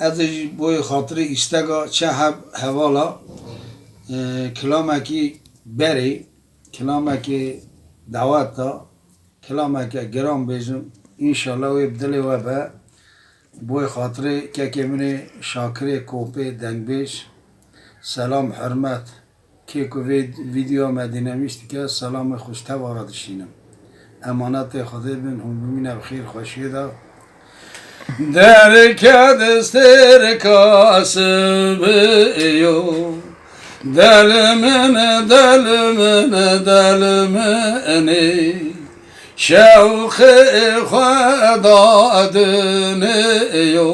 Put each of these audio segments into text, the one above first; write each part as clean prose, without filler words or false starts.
از بوی خاطر استگا چه حوالا کلامکی بری کلامکی دعوت دا کلامکی گرام بیجم انشالله و بدلی و به بوی خاطر که کمینه شاکری کوپی دنگ بیش سلام حرمت که کوید ویدیو مدینه میشتی که سلام خوشته واردشینم امانت خدا بین هم بمینه بخیر خوشی دا درکه دستر کاسب ایو دلمنی شوخ خدا دنیو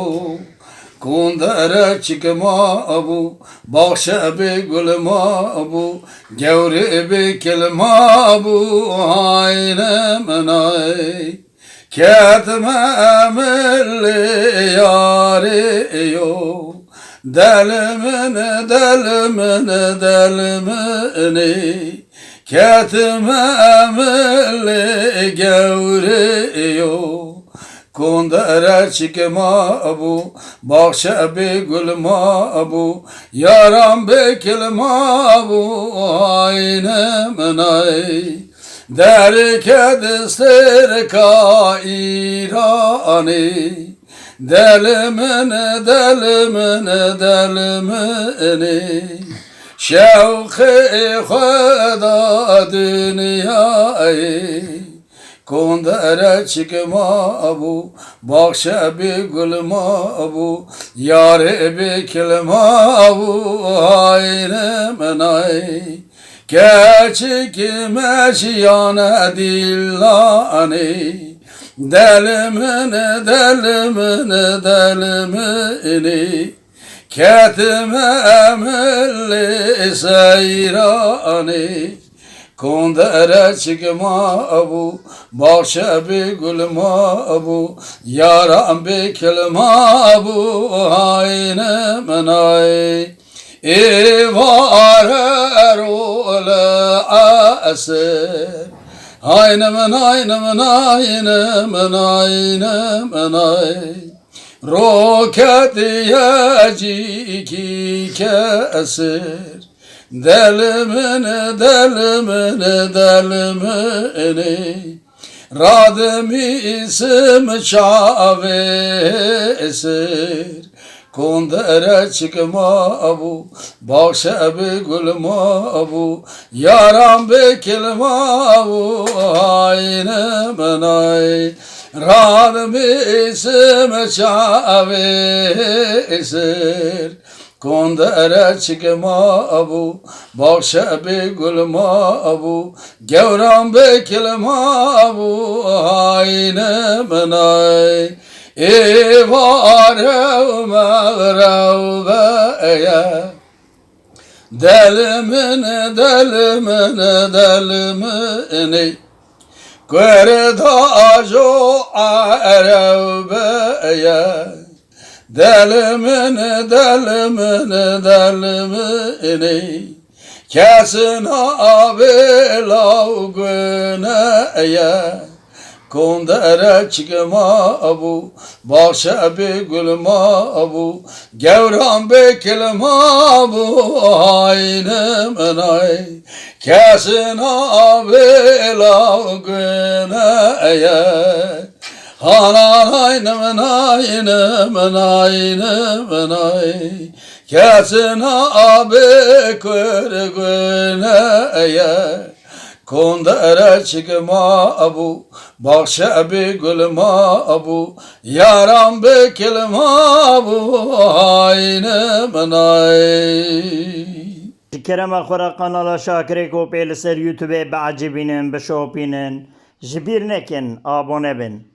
کندره چکما ابو باخشه بی گل ما ابو گوری بی کلما ابو آینه منای کتم امل یاریو دلمنی کتم امل گوریو کندره چکما ابو باخشه بی گل ما ابو یارم بی کلما ابو آینه منای درکه دستر کا ایرانی دلمنی شوق خدا دنیایی کندره چکما ابو باخشه بی گل ما ابو یار بی کلما ابو آینه منای Keçikmiş yana dillani Delmini Ketime emilli seyrani Kondere çıkma abu Bahşe bi gülma abu Yaram bi kilma abu Hayne menay İvar ola asır Aynemen Roket yeci ki kesir Delmini Radım isim çavesir Kondere çıkma abu Bahşe bi gülma abu Yaram bi kilma abu Ayne menay Radım isim çavesir Kondere çıkma abu Bahşe bi gülma abu Gevram bi kilma abu Ayne menay İvarevmeğrevbeye Delmini Kırdajo arevbeye Delmini Kesin abilav güneye Kondere çıkma abu Bahşe bi gülma abu Gevram bi kilma abu Ayne menay Kesin abilav güneye Hanan ayne menay Kesin abi kır güneye Kondere çıkma abu Bahşe bi gülma abu Yaram bi kilma abu Ayne menay Kerem Akhara kanala Şakirek o peyliser YouTube be acibinin be şopinin Jibir nekin abone bin